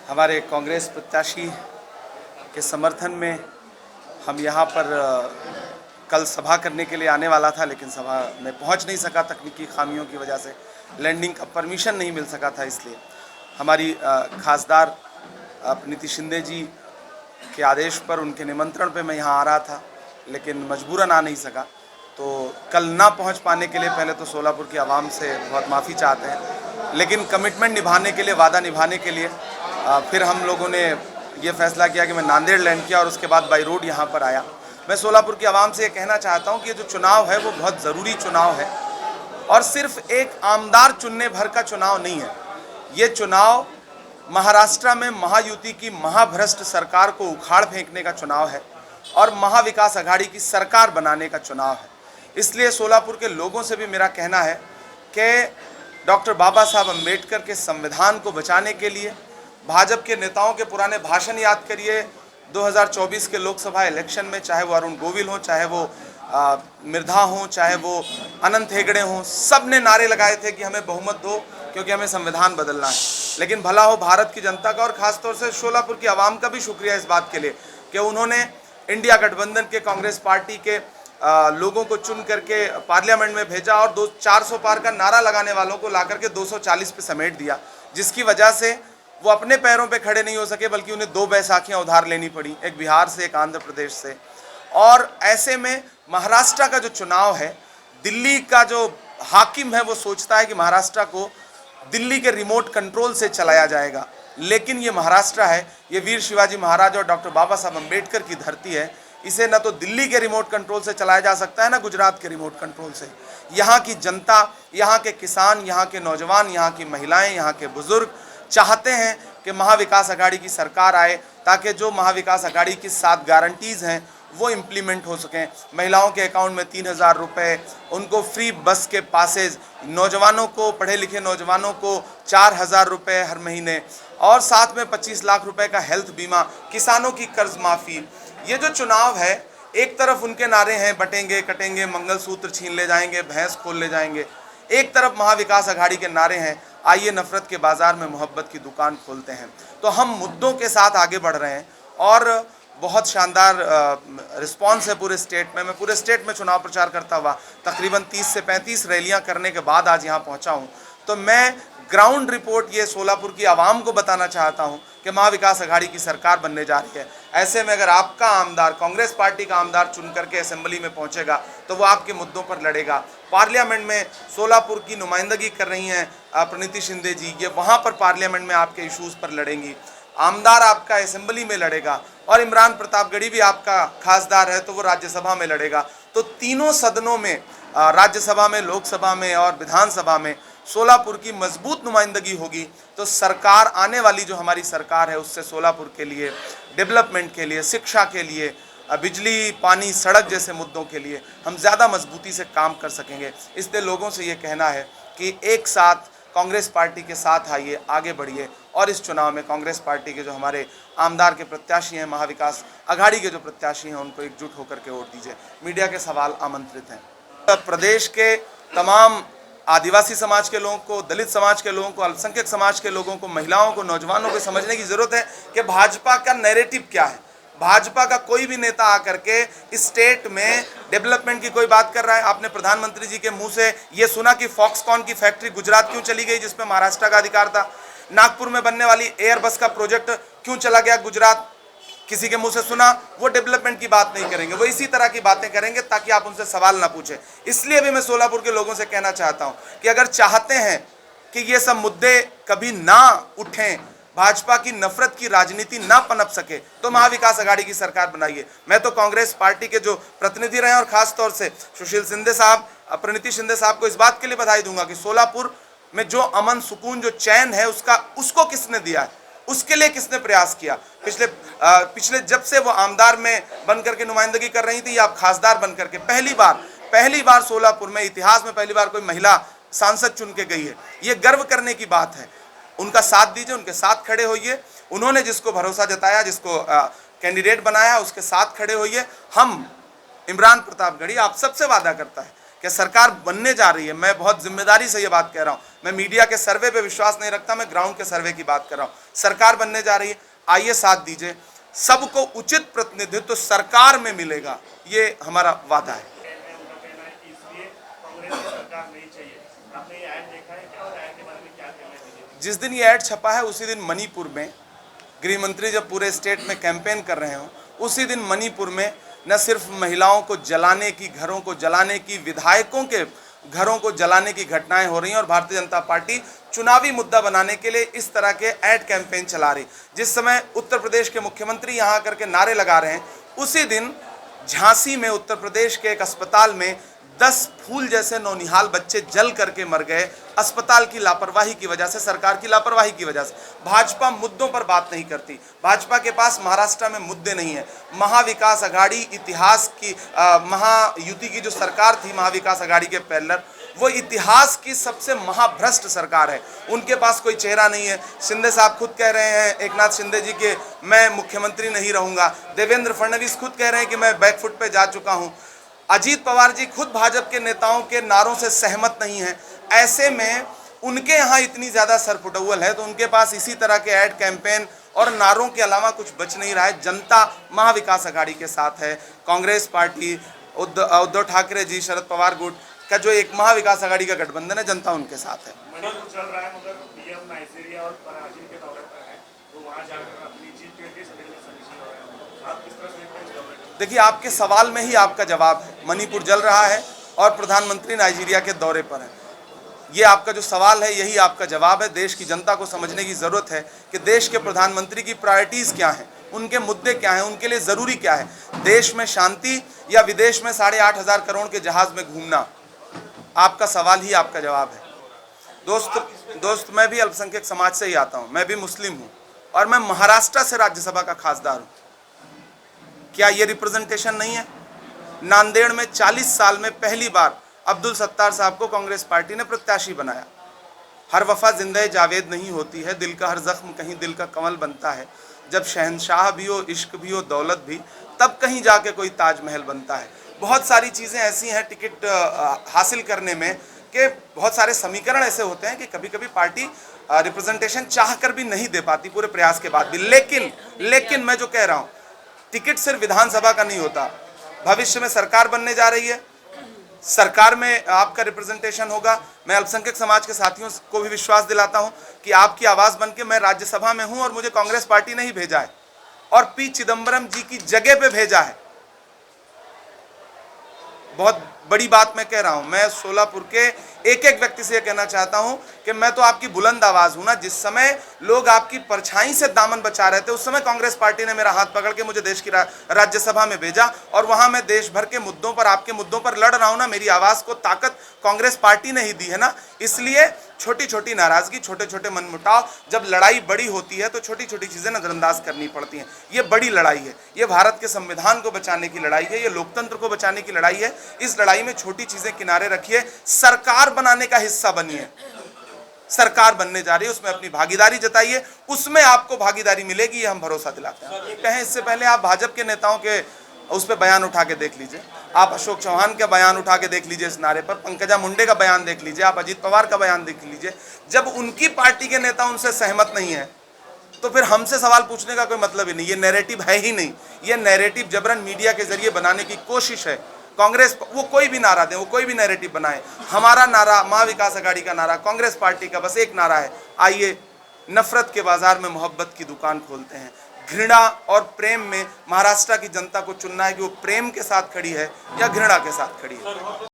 हमारे कांग्रेस प्रत्याशी के समर्थन में हम यहाँ पर कल सभा करने के लिए आने वाला था, लेकिन सभा में पहुँच नहीं सका। तकनीकी खामियों की वजह से लैंडिंग का परमिशन नहीं मिल सका था। इसलिए हमारी खासदार प्रीति शिंदे जी के आदेश पर, उनके निमंत्रण पे मैं यहाँ आ रहा था, लेकिन मजबूरन आ नहीं सका। तो कल ना पहुँच पाने के लिए पहले तो सोलापुर की आवाम से बहुत माफ़ी चाहते हैं, लेकिन कमिटमेंट निभाने के लिए, वादा निभाने के लिए फिर हम लोगों ने ये फैसला किया कि मैं नांदेड़ लैंड किया और उसके बाद बाई रोड यहाँ पर आया। मैं सोलापुर की आवाम से ये कहना चाहता हूँ कि ये जो चुनाव है वो बहुत ज़रूरी चुनाव है और सिर्फ एक आमदार चुनने भर का चुनाव नहीं है। ये चुनाव महाराष्ट्र में महायुति की महाभ्रष्ट सरकार को उखाड़ फेंकने का चुनाव है और महाविकास आघाड़ी की सरकार बनाने का चुनाव है। इसलिए सोलापुर के लोगों से भी मेरा कहना है कि डॉक्टर बाबा साहब अम्बेडकर के संविधान को बचाने के लिए भाजपा के नेताओं के पुराने भाषण याद करिए। 2024 के लोकसभा इलेक्शन में चाहे वो अरुण गोविल हो, चाहे वो मिर्धा हो, चाहे वो अनंत हेगड़े हों, सब ने नारे लगाए थे कि हमें बहुमत दो क्योंकि हमें संविधान बदलना है। लेकिन भला हो भारत की जनता का और ख़ासतौर से सोलापुर की आवाम का भी शुक्रिया इस बात के लिए कि उन्होंने इंडिया गठबंधन के कांग्रेस पार्टी के लोगों को चुन करके पार्लियामेंट में भेजा और 400 पार का नारा लगाने वालों को ला करके 240 पे समेट दिया, जिसकी वजह से वो अपने पैरों पे खड़े नहीं हो सके, बल्कि उन्हें 2 बैसाखियाँ उधार लेनी पड़ी, एक बिहार से, एक आंध्र प्रदेश से। और ऐसे में महाराष्ट्र का जो चुनाव है, दिल्ली का जो हाकिम है वो सोचता है कि महाराष्ट्र को दिल्ली के रिमोट कंट्रोल से चलाया जाएगा, लेकिन ये महाराष्ट्र है, ये वीर शिवाजी महाराज और डॉक्टर बाबा साहब अम्बेडकर की धरती है। इसे न तो दिल्ली के रिमोट कंट्रोल से चलाया जा सकता है, ना गुजरात के रिमोट कंट्रोल से। यहाँ की जनता, यहाँ के किसान, यहाँ के नौजवान, यहाँ की महिलाएं, यहाँ के बुजुर्ग चाहते हैं कि महाविकास आघाड़ी की सरकार आए, ताकि जो महाविकास आघाड़ी की 7 गारंटीज़ हैं वो इम्प्लीमेंट हो सकें। महिलाओं के अकाउंट में 3000 रुपये, उनको फ्री बस के पासेज, नौजवानों को, पढ़े लिखे नौजवानों को 4000 रुपये हर महीने, और साथ में 25 लाख रुपए का हेल्थ बीमा, किसानों की कर्ज माफ़ी। ये जो चुनाव है, एक तरफ उनके नारे हैं बटेंगे कटेंगे, मंगलसूत्र छीन ले जाएंगे, भैंस खोल ले जाएंगे, एक तरफ महाविकास आघाड़ी के नारे हैं आइए नफरत के बाजार में मोहब्बत की दुकान खोलते हैं। तो हम मुद्दों के साथ आगे बढ़ रहे हैं और बहुत शानदार रिस्पांस है पूरे स्टेट में। मैं पूरे स्टेट में चुनाव प्रचार करता हुआ तकरीबन 30 से 35 रैलियां करने के बाद आज यहाँ पहुँचा हूँ। तो मैं ग्राउंड रिपोर्ट ये सोलापुर की आवाम को बताना चाहता हूँ कि महाविकास आघाड़ी की सरकार बनने जा रही है। ऐसे में अगर आपका आमदार, कांग्रेस पार्टी का आमदार चुन करके असेंबली में पहुँचेगा तो वो आपके मुद्दों पर लड़ेगा। पार्लियामेंट में सोलापुर की नुमाइंदगी कर रही हैं प्रीति शिंदे जी, ये वहाँ पर पार्लियामेंट में आपके इशूज़ पर लड़ेंगी। आमदार आपका असेंबली में लड़ेगा और इमरान प्रतापगढ़ी भी आपका खासदार है तो वो राज्यसभा में लड़ेगा। तो तीनों सदनों में, राज्यसभा में, लोकसभा में और विधानसभा में सोलापुर की मजबूत नुमाइंदगी होगी। तो सरकार, आने वाली जो हमारी सरकार है, उससे सोलापुर के लिए, डेवलपमेंट के लिए, शिक्षा के लिए, बिजली, पानी, सड़क जैसे मुद्दों के लिए हम ज़्यादा मजबूती से काम कर सकेंगे। इसलिए लोगों से ये कहना है कि एक साथ कांग्रेस पार्टी के साथ आइए, आगे बढ़िए और इस चुनाव में कांग्रेस पार्टी के जो हमारे आमदार के प्रत्याशी हैं, महाविकास आघाड़ी के जो प्रत्याशी हैं, उनको एकजुट होकर के वोट दीजिए। मीडिया के सवाल आमंत्रित हैं। प्रदेश के तमाम आदिवासी समाज के लोगों को, दलित समाज के लोगों को, अल्पसंख्यक समाज के लोगों को, महिलाओं को, नौजवानों को समझने की ज़रूरत है कि भाजपा का नैरेटिव क्या है। भाजपा का कोई भी नेता आकर के इस स्टेट में डेवलपमेंट की कोई बात कर रहा है? आपने प्रधानमंत्री जी के मुंह से ये सुना कि फॉक्सकॉन की फैक्ट्री गुजरात क्यों चली गई, जिसपे महाराष्ट्र का अधिकार था? नागपुर में बनने वाली एयरबस का प्रोजेक्ट क्यों चला गया गुजरात? किसी के मुंह से सुना? वो डेवलपमेंट की बात नहीं करेंगे, वो इसी तरह की बातें करेंगे ताकि आप उनसे सवाल ना पूछें। इसलिए भी मैं सोलापुर के लोगों से कहना चाहता हूं कि अगर चाहते हैं कि ये सब मुद्दे कभी ना उठें, भाजपा की नफरत की राजनीति ना पनप सके, तो महाविकास आघाड़ी की सरकार बनाइए। मैं तो कांग्रेस पार्टी के जो प्रतिनिधि रहे और खासतौर से सुशील शिंदे साहब, प्रीति शिंदे साहब को इस बात के लिए बधाई दूंगा कि सोलापुर में जो अमन, सुकून, जो चैन है, उसको किसने दिया है, उसके लिए किसने प्रयास किया? पिछले जब से वो आमदार में बन करके नुमाइंदगी कर रही थी, या आप खासदार बन करके पहली बार सोलापुर में इतिहास में पहली बार कोई महिला सांसद चुन के गई है। ये गर्व करने की बात है। उनका साथ दीजिए, उनके साथ खड़े होइए। उन्होंने जिसको भरोसा जताया, जिसको कैंडिडेट बनाया, उसके साथ खड़े होइए। हम, इमरान प्रतापगढ़ी, आप सबसे वादा करता है कि सरकार बनने जा रही है। मैं बहुत जिम्मेदारी से ये बात कह रहा हूँ, मैं मीडिया के सर्वे पे विश्वास नहीं रखता, मैं ग्राउंड के सर्वे की बात कर रहा हूँ। सरकार बनने जा रही है, आइए साथ दीजिए, सबको उचित प्रतिनिधित्व तो सरकार में मिलेगा, ये हमारा वादा है। जिस दिन ये ऐड छपा है उसी दिन मणिपुर में गृह मंत्री जब पूरे स्टेट में कैंपेन कर रहे हो, उसी दिन मणिपुर में न सिर्फ महिलाओं को जलाने की, घरों को जलाने की, विधायकों के घरों को जलाने की घटनाएं हो रही हैं और भारतीय जनता पार्टी चुनावी मुद्दा बनाने के लिए इस तरह के ऐड कैंपेन चला रही। जिस समय उत्तर प्रदेश के मुख्यमंत्री यहाँ आकर के नारे लगा रहे हैं, उसी दिन झांसी में उत्तर प्रदेश के एक अस्पताल में 10 फूल जैसे नौनिहाल बच्चे जल करके मर गए, अस्पताल की लापरवाही की वजह से, सरकार की लापरवाही की वजह से। भाजपा मुद्दों पर बात नहीं करती, भाजपा के पास महाराष्ट्र में मुद्दे नहीं है। महाविकास अघाड़ी इतिहास की महायुति की जो सरकार थी, महाविकास अघाड़ी के पैरेलल, वो इतिहास की सबसे महाभ्रष्ट सरकार है। उनके पास कोई चेहरा नहीं है। शिंदे साहब खुद कह रहे हैं, एकनाथ शिंदे जी के, मैं मुख्यमंत्री नहीं रहूंगा। देवेंद्र फडणवीस खुद कह रहे हैं कि मैं बैकफुट पे जा चुका हूं। अजीत पवार जी खुद भाजपा के नेताओं के नारों से सहमत नहीं हैं। ऐसे में उनके यहाँ इतनी ज़्यादा सरपुटौल है तो उनके पास इसी तरह के ऐड कैंपेन और नारों के अलावा कुछ बच नहीं रहा है। जनता महाविकास अघाड़ी के साथ है। कांग्रेस पार्टी, उद्धव ठाकरे जी, शरद पवार गुट का जो एक महाविकास अघाड़ी का गठबंधन है, जनता उनके साथ है। देखिए, आपके सवाल में ही आपका जवाब है। मणिपुर जल रहा है और प्रधानमंत्री नाइजीरिया के दौरे पर हैं। ये आपका जो सवाल है, यही आपका जवाब है। देश की जनता को समझने की ज़रूरत है कि देश के प्रधानमंत्री की प्रायोरिटीज़ क्या हैं, उनके मुद्दे क्या हैं, उनके लिए ज़रूरी क्या है। देश में शांति या विदेश में 8,500 करोड़ के जहाज़ में घूमना, आपका सवाल ही आपका जवाब है। दोस्त मैं भी अल्पसंख्यक समाज से ही आता हूँ, मैं भी मुस्लिम हूँ और मैं महाराष्ट्र से राज्यसभा का खासदार हूँ। क्या ये रिप्रेजेंटेशन नहीं है? नांदेड़ में 40 साल में पहली बार अब्दुल सत्तार साहब को कांग्रेस पार्टी ने प्रत्याशी बनाया। हर वफा जिंदे जावेद नहीं होती है, दिल का हर जख्म कहीं दिल का कमल बनता है। जब शहंशाह भी हो, इश्क भी हो, दौलत भी, तब कहीं जाके कोई ताजमहल बनता है। बहुत सारी चीज़ें ऐसी हैं टिकट हासिल करने में कि बहुत सारे समीकरण ऐसे होते हैं कि कभी कभी पार्टी रिप्रेजेंटेशन चाह कर भी नहीं दे पाती पूरे प्रयास के बाद भी। लेकिन मैं जो कह रहा हूँ, टिकट सिर्फ विधानसभा का नहीं होता। भविष्य में सरकार बनने जा रही है, सरकार में आपका रिप्रेजेंटेशन होगा। मैं अल्पसंख्यक समाज के साथियों को भी विश्वास दिलाता हूं कि आपकी आवाज़ बनके मैं राज्यसभा में हूं और मुझे कांग्रेस पार्टी ने ही भेजा है और पी चिदम्बरम जी की जगह पे भेजा है। बहुत बड़ी बात मैं कह रहा हूं। मैं सोलापुर के एक एक व्यक्ति से यह कहना चाहता हूं कि मैं तो आपकी बुलंद आवाज़ हूं ना। जिस समय लोग आपकी परछाई से दामन बचा रहे थे, उस समय कांग्रेस पार्टी ने मेरा हाथ पकड़ के मुझे देश की राज्यसभा में भेजा और वहां मैं देश भर के मुद्दों पर, आपके मुद्दों पर लड़ रहा हूं ना। मेरी आवाज़ को ताकत कांग्रेस पार्टी ने ही दी है ना। इसलिए छोटी छोटी नाराज़गी, छोटे छोटे मनमुटाव, जब लड़ाई बड़ी होती है तो छोटी छोटी चीज़ें नज़रअंदाज करनी पड़ती हैं। ये बड़ी लड़ाई है, ये भारत के संविधान को बचाने की लड़ाई है, ये लोकतंत्र को बचाने की लड़ाई है। इस लड़ाई में छोटी चीज़ें किनारे रखिए, सरकार बनाने का हिस्सा बनिए। सरकार बनने जा रही है, उसमें अपनी भागीदारी जताइए, उसमें आपको भागीदारी मिलेगी, ये हम भरोसा दिलाते हैं। कहें इससे पहले आप भाजपा के नेताओं के उस पर बयान उठा के देख लीजिए, आप अशोक चौहान का बयान उठा के देख लीजिए इस नारे पर, पंकजा मुंडे का बयान देख लीजिए, आप अजीत पवार का बयान देख लीजिए। जब उनकी पार्टी के नेता उनसे सहमत नहीं है तो फिर हमसे सवाल पूछने का कोई मतलब ही नहीं। ये नैरेटिव है ही नहीं। ये नैरेटिव जबरन मीडिया के जरिए बनाने की कोशिश है। कांग्रेस वो कोई भी नारा दे, वो कोई भी नैरेटिव बनाए, हमारा नारा, महाविकास अघाड़ी का नारा, कांग्रेस पार्टी का बस एक नारा है, आइए नफरत के बाजार में मोहब्बत की दुकान खोलते हैं। घृणा और प्रेम में महाराष्ट्र की जनता को चुनना है कि वो प्रेम के साथ खड़ी है या घृणा के साथ खड़ी है।